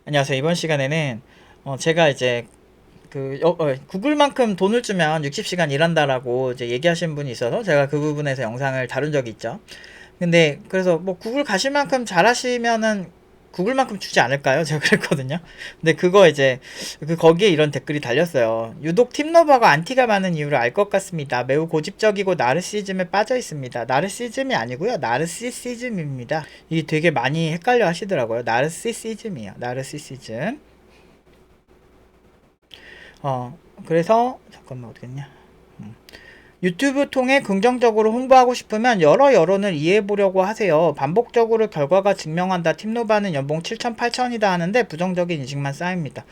안녕하세요. 이번 시간에는 제가 이제 구글만큼 돈을 주면 60시간 일한다라고 이제 얘기하신 분이 있어서 제가 그 부분에서 영상을 다룬 적이 있죠. 근데 그래서 뭐 구글 가실 만큼 잘하시면은 구글만큼 주지 않을까요? 제가 그랬거든요. 근데 그거 이제 거기에 이런 댓글이 달렸어요. 유독 팀러버가 안티가 많은 이유를 알 것 같습니다. 매우 고집적이고 나르시즘에 빠져 있습니다. 나르시즘이 아니고요. 나르시시즘입니다. 이게 되게 많이 헷갈려 하시더라고요. 나르시시즘이요. 나르시시즘. 그래서 잠깐만 어디겠냐. 유튜브 통해 긍정적으로 홍보하고 싶으면 여러 여론을 이해해보려고 하세요. 반복적으로 결과가 증명한다. 팀노바는 연봉 7천, 8천이다 하는데 부정적인 인식만 쌓입니다.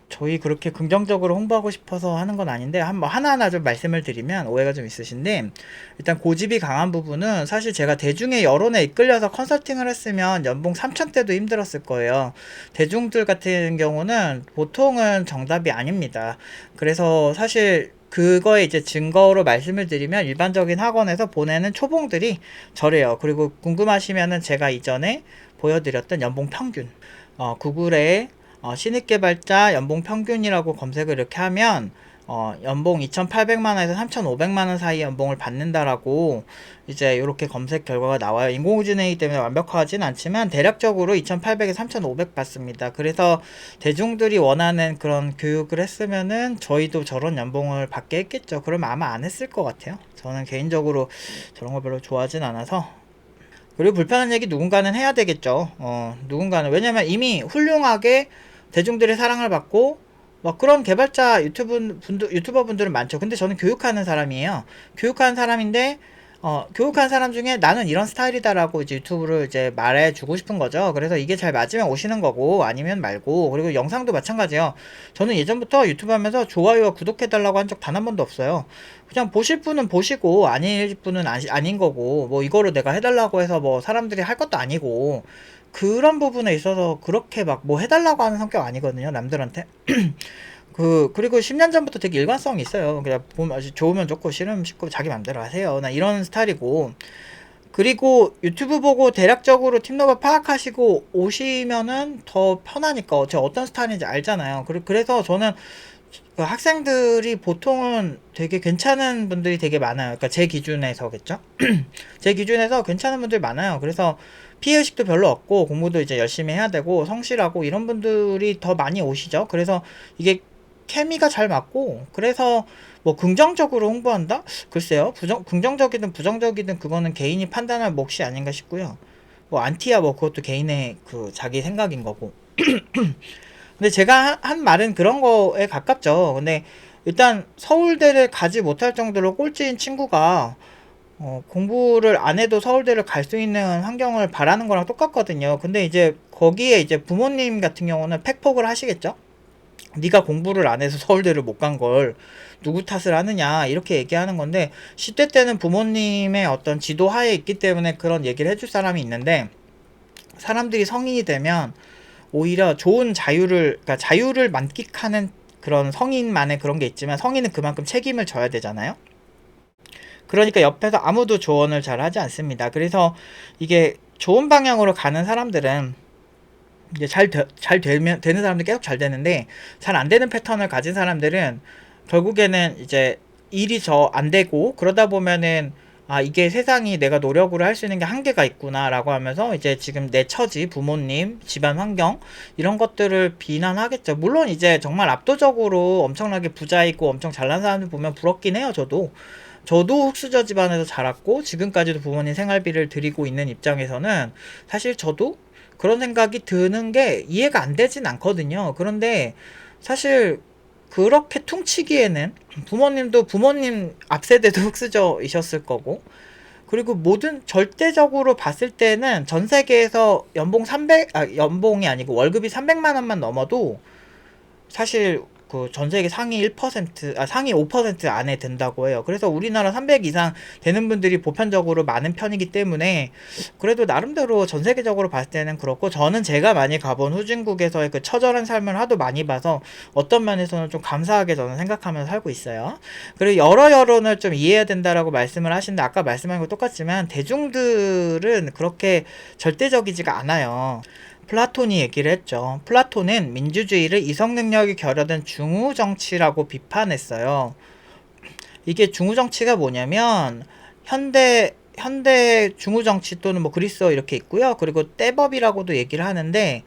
저희 그렇게 긍정적으로 홍보하고 싶어서 하는 건 아닌데 하나하나 좀 말씀을 드리면 오해가 좀 있으신데, 일단 고집이 강한 부분은 사실 제가 대중의 여론에 이끌려서 컨설팅을 했으면 연봉 3천대도 힘들었을 거예요. 대중들 같은 경우는 보통은 정답이 아닙니다. 그래서 사실 그거에 이제 증거로 말씀을 드리면 일반적인 학원에서 보내는 초봉들이 저래요. 그리고 궁금하시면은 제가 이전에 보여드렸던 연봉 평균, 구글에 신입 개발자 연봉 평균이라고 검색을 이렇게 하면 연봉 2,800만원에서 3,500만원 사이 연봉을 받는다라고 이제 이렇게 검색 결과가 나와요. 인공지능이기 때문에 완벽하진 않지만 대략적으로 2,800에서 3,500 받습니다. 그래서 대중들이 원하는 그런 교육을 했으면은 저희도 저런 연봉을 받게 했겠죠. 그러면 아마 안 했을 것 같아요. 저는 개인적으로 저런 거 별로 좋아하진 않아서. 그리고 불편한 얘기 누군가는 해야 되겠죠. 누군가는. 왜냐면 이미 훌륭하게 대중들의 사랑을 받고 막 그런 개발자 유튜버 분들은 많죠. 근데 저는 교육하는 사람이에요. 교육하는 사람인데 교육한 사람 중에 나는 이런 스타일이다라고 이제 유튜브를 이제 말해주고 싶은 거죠. 그래서 이게 잘 맞으면 오시는 거고 아니면 말고. 그리고 영상도 마찬가지예요. 저는 예전부터 유튜브 하면서 좋아요와 구독해달라고 한 적 단 한 번도 없어요. 그냥 보실 분은 보시고 아닐 분은 아닌 거고, 뭐 이거를 내가 해달라고 해서 뭐 사람들이 할 것도 아니고, 그런 부분에 있어서 그렇게 막 뭐 해달라고 하는 성격 아니거든요, 남들한테. 그리고 10년 전부터 되게 일관성이 있어요. 그냥 보면 좋으면 좋고 싫으면 싫고 자기 맘대로 하세요. 나 이런 스타일이고. 그리고 유튜브 보고 대략적으로 팀너버 파악하시고 오시면은 더 편하니까 제가 어떤 스타일인지 알잖아요. 그래서 저는 그 학생들이 보통은 되게 괜찮은 분들이 되게 많아요. 그러니까 제 기준에서겠죠? 제 기준에서 괜찮은 분들이 많아요. 그래서 피해의식도 별로 없고 공부도 이제 열심히 해야 되고 성실하고 이런 분들이 더 많이 오시죠. 그래서 이게 케미가 잘 맞고, 그래서 뭐 긍정적으로 홍보한다? 글쎄요. 긍정적이든 부정적이든 그거는 개인이 판단할 몫이 아닌가 싶고요. 뭐 안티야 뭐 그것도 개인의 그 자기 생각인 거고. 근데 제가 한 말은 그런 거에 가깝죠. 근데 일단 서울대를 가지 못할 정도로 꼴찌인 친구가 공부를 안 해도 서울대를 갈 수 있는 환경을 바라는 거랑 똑같거든요. 근데 이제 거기에 이제 부모님 같은 경우는 팩폭을 하시겠죠? 네가 공부를 안 해서 서울대를 못 간 걸 누구 탓을 하느냐 이렇게 얘기하는 건데, 10대 때는 부모님의 어떤 지도하에 있기 때문에 그런 얘기를 해줄 사람이 있는데, 사람들이 성인이 되면 오히려 좋은 그러니까 자유를 만끽하는 그런 성인만의 그런 게 있지만 성인은 그만큼 책임을 져야 되잖아요. 그러니까 옆에서 아무도 조언을 잘 하지 않습니다. 그래서 이게 좋은 방향으로 가는 사람들은 이제 되는 사람들 계속 잘 되는데, 잘 안 되는 패턴을 가진 사람들은 결국에는 이제 일이 안 되고, 그러다 보면은 이게 세상이 내가 노력으로 할 수 있는 게 한계가 있구나라고 하면서 이제 지금 내 처지, 부모님, 집안 환경 이런 것들을 비난하겠죠. 물론 이제 정말 압도적으로 엄청나게 부자이고 엄청 잘난 사람들 보면 부럽긴 해요. 저도 흑수저 집안에서 자랐고 지금까지도 부모님 생활비를 드리고 있는 입장에서는 사실 저도 그런 생각이 드는 게 이해가 안 되진 않거든요. 그런데 사실 그렇게 퉁치기에는 부모님도 부모님 앞세대도 흑수저이셨을 거고, 그리고 모든 절대적으로 봤을 때는 전 세계에서 연봉이 아니고 월급이 300만 원만 넘어도 사실 그 전 세계 상위 1%, 상위 5% 안에 든다고 해요. 그래서 우리나라 300 이상 되는 분들이 보편적으로 많은 편이기 때문에 그래도 나름대로 전 세계적으로 봤을 때는 그렇고, 저는 제가 많이 가본 후진국에서의 그 처절한 삶을 하도 많이 봐서 어떤 면에서는 좀 감사하게 저는 생각하면서 살고 있어요. 그리고 여러 여론을 좀 이해해야 된다라고 말씀을 하시는데, 아까 말씀한 거 똑같지만 대중들은 그렇게 절대적이지가 않아요. 플라톤이 얘기를 했죠. 플라톤은 민주주의를 이성 능력이 결여된 중우 정치라고 비판했어요. 이게 중우 정치가 뭐냐면 현대 중우 정치 또는 뭐 그리스어 이렇게 있고요. 그리고 떼법이라고도 얘기를 하는데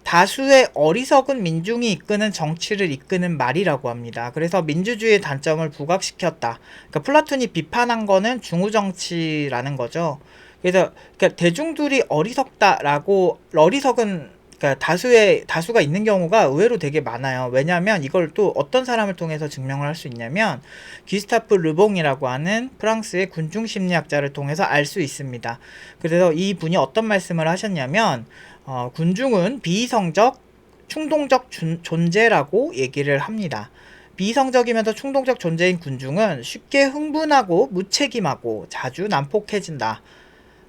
다수의 어리석은 민중이 이끄는 정치를 이끄는 말이라고 합니다. 그래서 민주주의의 단점을 부각시켰다. 그러니까 플라톤이 비판한 거는 중우 정치라는 거죠. 그래서 그러니까 대중들이 어리석다라고 어리석은 그러니까 다수가 있는 경우가 의외로 되게 많아요. 왜냐하면 이걸 또 어떤 사람을 통해서 증명을 할 수 있냐면 기스타프 르봉이라고 하는 프랑스의 군중 심리학자를 통해서 알 수 있습니다. 그래서 이 분이 어떤 말씀을 하셨냐면 군중은 비이성적, 충동적 존재라고 얘기를 합니다. 비이성적이면서 충동적 존재인 군중은 쉽게 흥분하고 무책임하고 자주 난폭해진다.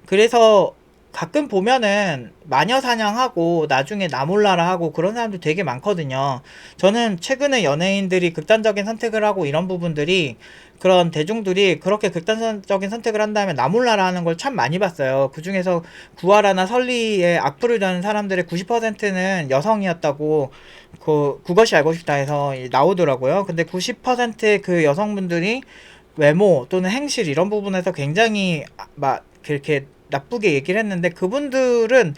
그래서 가끔 보면은 마녀 사냥하고 나중에 나 몰라라 하고 그런 사람들 되게 많거든요. 저는 최근에 연예인들이 극단적인 선택을 하고 이런 부분들이 그런 대중들이 그렇게 극단적인 선택을 한 다음에 나 몰라라 하는 걸 참 많이 봤어요. 그 중에서 구하라나 설리의 악플을 다는 사람들의 90%는 여성이었다고 그것이 알고 싶다 해서 나오더라고요. 근데 90%의 그 여성분들이 외모 또는 행실 이런 부분에서 굉장히 막 그렇게 나쁘게 얘기를 했는데 그분들은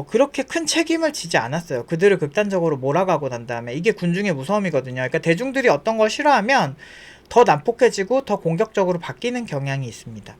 그렇게 큰 책임을 지지 않았어요. 그들을 극단적으로 몰아가고 난 다음에 이게 군중의 무서움이거든요. 그러니까 대중들이 어떤 걸 싫어하면 더 난폭해지고 더 공격적으로 바뀌는 경향이 있습니다.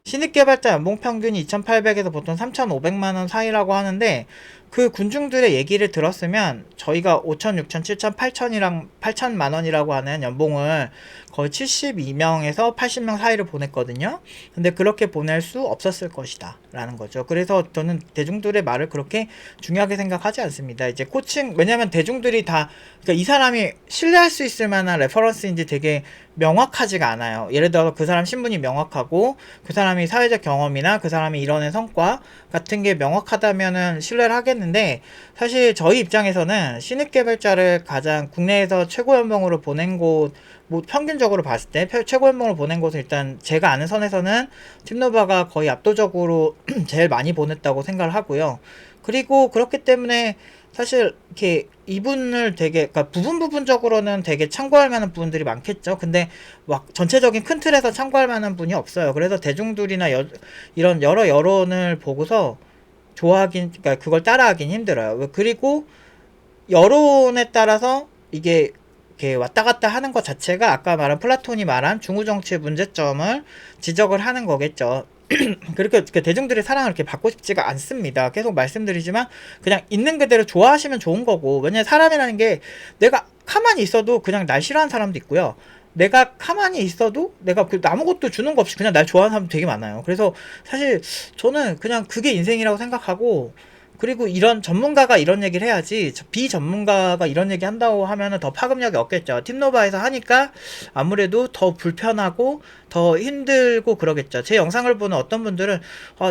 신입개발자 연봉평균이 2,800에서 보통 3,500만원 사이라고 하는데 그 군중들의 얘기를 들었으면 저희가 5천, 6천, 7천, 8천이랑 8천만원이라고 하는 연봉을 거의 72명에서 80명 사이를 보냈거든요. 근데 그렇게 보낼 수 없었을 것이다 라는 거죠. 그래서 저는 대중들의 말을 그렇게 중요하게 생각하지 않습니다. 이제 왜냐면 대중들이 다 그러니까 이 사람이 신뢰할 수 있을 만한 레퍼런스인지 되게 명확하지가 않아요. 예를 들어 그 사람 신분이 명확하고 그 사람이 사회적 경험이나 그 사람이 이뤄낸 성과 같은 게 명확하다면은 신뢰를 하겠는데 사실 저희 입장에서는 신입개발자를 가장 국내에서 최고 연봉으로 보낸 곳 뭐 평균적으로 봤을 때 최고 연봉을 보낸 곳은 일단 제가 아는 선에서는 팀노바가 거의 압도적으로 제일 많이 보냈다고 생각을 하고요. 그리고 그렇기 때문에 사실 이렇게 이분을 되게 그러니까 부분적으로는 되게 참고할 만한 부분들이 많겠죠. 근데 막 전체적인 큰 틀에서 참고할 만한 분이 없어요. 그래서 대중들이나 이런 여러 여론을 보고서 그러니까 그걸 따라하긴 힘들어요. 그리고 여론에 따라서 이게 이렇게 왔다 갔다 하는 것 자체가 아까 말한 플라톤이 말한 중우 정치의 문제점을 지적을 하는 거겠죠. 그렇게 대중들의 사랑을 이렇게 받고 싶지가 않습니다. 계속 말씀드리지만 그냥 있는 그대로 좋아하시면 좋은 거고 왜냐면 사람이라는 게 내가 가만히 있어도 그냥 날 싫어하는 사람도 있고요. 내가 가만히 있어도 내가 아무것도 주는 거 없이 그냥 날 좋아하는 사람도 되게 많아요. 그래서 사실 저는 그냥 그게 인생이라고 생각하고 그리고 이런 전문가가 이런 얘기를 해야지 비전문가가 이런 얘기 한다고 하면은 더 파급력이 없겠죠. 팀노바에서 하니까 아무래도 더 불편하고 더 힘들고 그러겠죠. 제 영상을 보는 어떤 분들은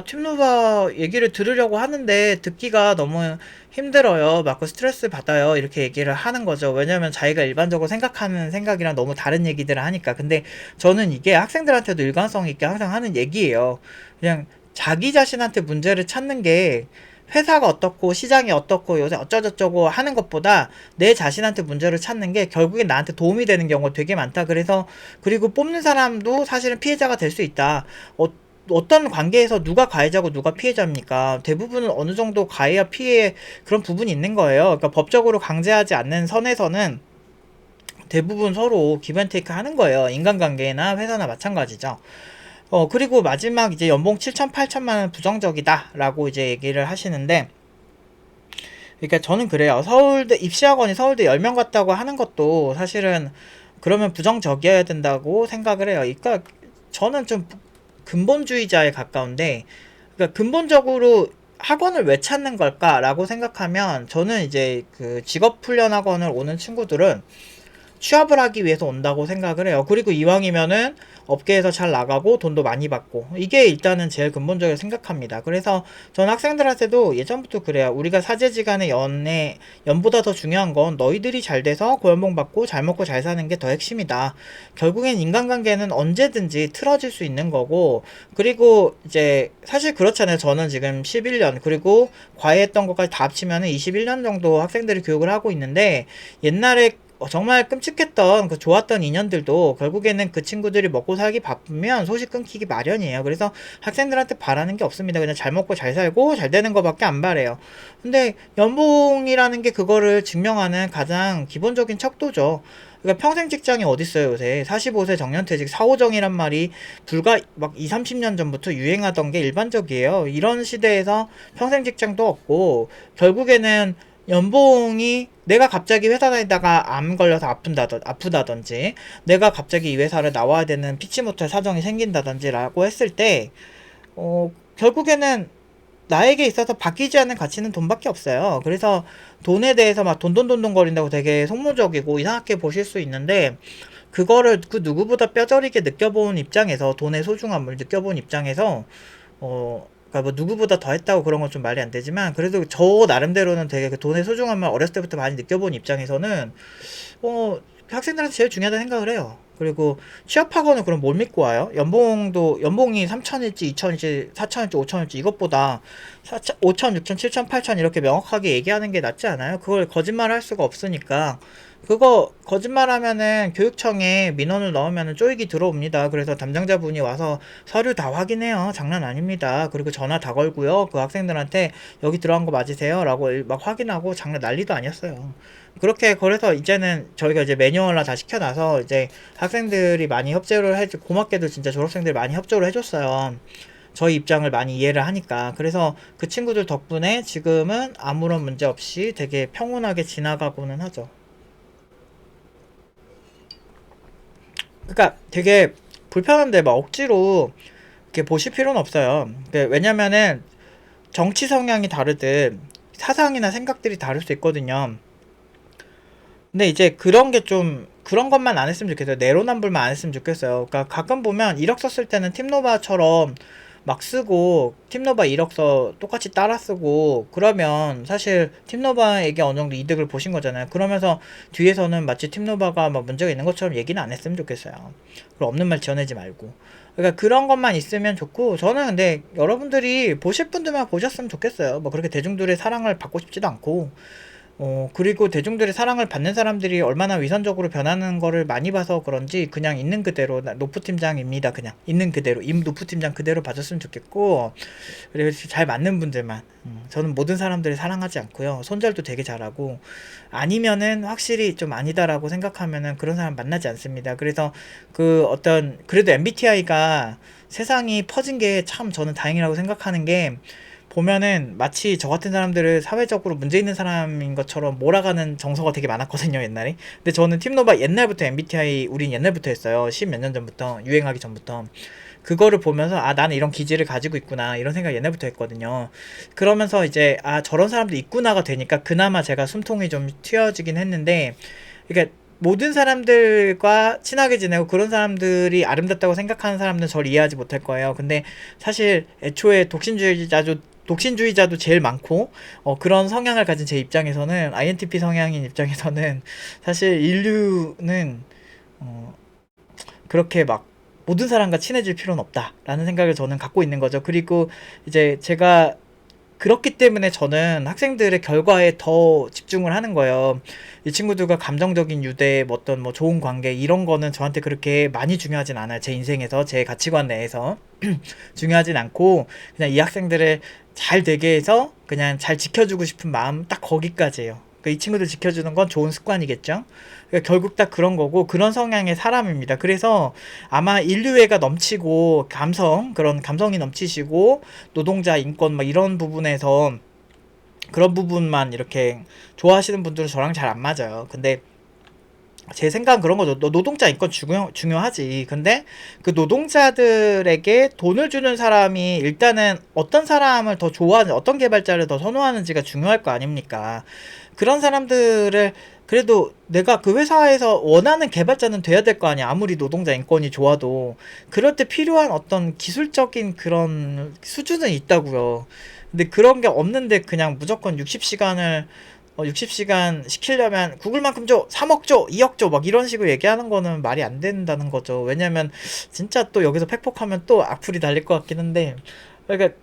팀노바 얘기를 들으려고 하는데 듣기가 너무 힘들어요. 막 스트레스 받아요. 이렇게 얘기를 하는 거죠. 왜냐면 자기가 일반적으로 생각하는 생각이랑 너무 다른 얘기들을 하니까. 근데 저는 이게 학생들한테도 일관성 있게 항상 하는 얘기예요. 그냥 자기 자신한테 문제를 찾는 게 회사가 어떻고 시장이 어떻고 요새 어쩌저쩌고 하는 것보다 내 자신한테 문제를 찾는 게 결국엔 나한테 도움이 되는 경우가 되게 많다. 그래서 그리고 뽑는 사람도 사실은 피해자가 될 수 있다. 어떤 관계에서 누가 가해자고 누가 피해자입니까? 대부분은 어느 정도 가해야 피해 그런 부분이 있는 거예요. 그러니까 법적으로 강제하지 않는 선에서는 대부분 서로 기브앤테이크 하는 거예요. 인간관계나 회사나 마찬가지죠. 그리고 마지막 이제 연봉 7천, 8천만원 부정적이다 라고 이제 얘기를 하시는데 그러니까 저는 그래요. 서울대 입시학원이 서울대 10명 같다고 하는 것도 사실은 그러면 부정적이어야 된다고 생각을 해요. 그러니까 저는 좀 근본주의자에 가까운데 그러니까 근본적으로 학원을 왜 찾는 걸까라고 생각하면 저는 이제 그 직업훈련학원을 오는 친구들은 취업을 하기 위해서 온다고 생각을 해요. 그리고 이왕이면은 업계에서 잘 나가고 돈도 많이 받고, 이게 일단은 제일 근본적으로 생각합니다. 그래서 전 학생들한테도 예전부터 그래요. 우리가 사제지간의 연보다 더 중요한 건 너희들이 잘 돼서 고연봉 받고 잘 먹고 잘 사는 게 더 핵심이다. 결국엔 인간관계는 언제든지 틀어질 수 있는 거고, 그리고 이제 사실 그렇잖아요. 저는 지금 11년 그리고 과외했던 것까지 다 합치면 21년 정도 학생들이 교육을 하고 있는데, 옛날에 정말 끔찍했던 그 좋았던 인연들도 결국에는 그 친구들이 먹고 살기 바쁘면 소식 끊기기 마련이에요. 그래서 학생들한테 바라는 게 없습니다. 그냥 잘 먹고 잘 살고 잘 되는 거밖에 안 바래요. 근데 연봉이라는 게 그거를 증명하는 가장 기본적인 척도죠. 그러니까 평생 직장이 어딨어요, 요새. 45세 정년퇴직 4호정이란 말이 불과 막 2, 30년 전부터 유행하던 게 일반적이에요. 이런 시대에서 평생 직장도 없고, 결국에는 연봉이 내가 갑자기 회사 다니다가 암 걸려서 아프다든지, 내가 갑자기 이 회사를 나와야 되는 피치 못할 사정이 생긴다든지 라고 했을 때, 결국에는 나에게 있어서 바뀌지 않는 가치는 돈밖에 없어요. 그래서 돈에 대해서 막 돈돈돈돈 거린다고 되게 속물적이고 이상하게 보실 수 있는데, 그거를 그 누구보다 뼈저리게 느껴본 입장에서, 돈의 소중함을 느껴본 입장에서, 그러니까 뭐 누구보다 더 했다고 그런 건 좀 말이 안 되지만, 그래도 저 나름대로는 되게 그 돈의 소중함을 어렸을 때부터 많이 느껴본 입장에서는 학생들한테 제일 중요하다고 생각을 해요. 그리고 취업하고는 그럼 뭘 믿고 와요? 연봉이 3천일지 2천일지 4천일지 5천일지 이것보다 4천, 5천, 6천, 7천, 8천 이렇게 명확하게 얘기하는 게 낫지 않아요? 그걸 거짓말할 수가 없으니까. 그거 거짓말하면은 교육청에 민원을 넣으면은 쪼이기 들어옵니다. 그래서 담당자분이 와서 서류 다 확인해요. 장난 아닙니다. 그리고 전화 다 걸고요. 그 학생들한테 여기 들어간 거 맞으세요? 라고 막 확인하고 장난 난리도 아니었어요. 그렇게 그래서 이제는 저희가 이제 매뉴얼화 다 시켜놔서 이제 학생들이 많이 협조를 고맙게도 진짜 졸업생들이 많이 협조를 해줬어요. 저희 입장을 많이 이해를 하니까. 그래서 그 친구들 덕분에 지금은 아무런 문제 없이 되게 평온하게 지나가고는 하죠. 그러니까 되게 불편한데 막 억지로 이렇게 보실 필요는 없어요. 왜냐면은 정치 성향이 다르든 사상이나 생각들이 다를 수 있거든요. 근데 이제 그런 것만 안 했으면 좋겠어요. 내로남불만 안 했으면 좋겠어요. 그러니까 가끔 보면 이력 썼을 때는 팀노바처럼 막 쓰고, 팀노바 이력서 똑같이 따라 쓰고 그러면 사실 팀노바에게 어느 정도 이득을 보신 거잖아요. 그러면서 뒤에서는 마치 팀노바가 막 문제가 있는 것처럼 얘기는 안 했으면 좋겠어요. 그리고 없는 말 지어내지 말고. 그러니까 그런 것만 있으면 좋고, 저는 근데 여러분들이 보실 분들만 보셨으면 좋겠어요. 뭐 그렇게 대중들의 사랑을 받고 싶지도 않고, 그리고 대중들의 사랑을 받는 사람들이 얼마나 위선적으로 변하는 거를 많이 봐서 그런지, 그냥 있는 그대로, 노프 팀장입니다. 그냥 있는 그대로, 임 노프 팀장 그대로 봐줬으면 좋겠고, 그리고 잘 맞는 분들만. 저는 모든 사람들을 사랑하지 않고요. 손절도 되게 잘하고, 아니면은 확실히 좀 아니다라고 생각하면은 그런 사람 만나지 않습니다. 그래서 그래도 MBTI가 세상이 퍼진 게 참 저는 다행이라고 생각하는 게, 보면은 마치 저 같은 사람들을 사회적으로 문제 있는 사람인 것처럼 몰아가는 정서가 되게 많았거든요, 옛날에. 근데 저는 팀노바 옛날부터 MBTI 우린 옛날부터 했어요. 10몇 년 전부터, 유행하기 전부터. 그거를 보면서 나는 이런 기질을 가지고 있구나, 이런 생각 옛날부터 했거든요. 그러면서 이제 저런 사람도 있구나가 되니까 그나마 제가 숨통이 좀 틔어지긴 했는데, 그러니까 모든 사람들과 친하게 지내고 그런 사람들이 아름답다고 생각하는 사람들은 저를 이해하지 못할 거예요. 근데 사실 애초에 독신주의자도 제일 많고, 그런 성향을 가진 제 입장에서는, INTP 성향인 입장에서는 사실 인류는 그렇게 막 모든 사람과 친해질 필요는 없다라는 생각을 저는 갖고 있는 거죠. 그리고 이제 제가 그렇기 때문에 저는 학생들의 결과에 더 집중을 하는 거예요. 이 친구들과 감정적인 유대, 어떤 뭐 좋은 관계 이런 거는 저한테 그렇게 많이 중요하진 않아요. 제 인생에서, 제 가치관 내에서 중요하진 않고, 그냥 이 학생들을 잘 되게 해서 그냥 잘 지켜주고 싶은 마음, 딱 거기까지예요. 그러니까 이 친구들 지켜주는 건 좋은 습관이겠죠. 그러니까 결국 딱 그런 거고, 그런 성향의 사람입니다. 그래서 아마 인류애가 넘치고 그런 감성이 넘치시고 노동자 인권 막 이런 부분에서 그런 부분만 이렇게 좋아하시는 분들은 저랑 잘 안 맞아요. 근데 제 생각은 그런 거죠. 노동자 인권 중요하지. 근데 그 노동자들에게 돈을 주는 사람이 일단은 어떤 사람을 더 좋아하는, 어떤 개발자를 더 선호하는지가 중요할 거 아닙니까? 그런 사람들을 그래도 내가 그 회사에서 원하는 개발자는 돼야 될 거 아니야. 아무리 노동자 인권이 좋아도. 그럴 때 필요한 어떤 기술적인 그런 수준은 있다고요. 근데 그런 게 없는데 그냥 무조건 60시간을 60시간 시키려면 구글만큼 줘, 3억 줘, 2억 줘, 막 이런 식으로 얘기하는 거는 말이 안 된다는 거죠. 왜냐면 진짜 또 여기서 팩폭하면 또 악플이 달릴 것 같긴 한데, 그러니까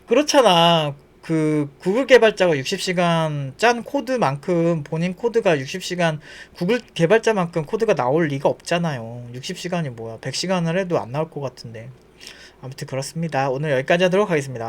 그렇잖아. 그 구글 개발자가 60시간 짠 코드만큼 본인 코드가 60시간 구글 개발자만큼 코드가 나올 리가 없잖아요. 60시간이 뭐야? 100시간을 해도 안 나올 것 같은데. 아무튼 그렇습니다. 오늘 여기까지 하도록 하겠습니다.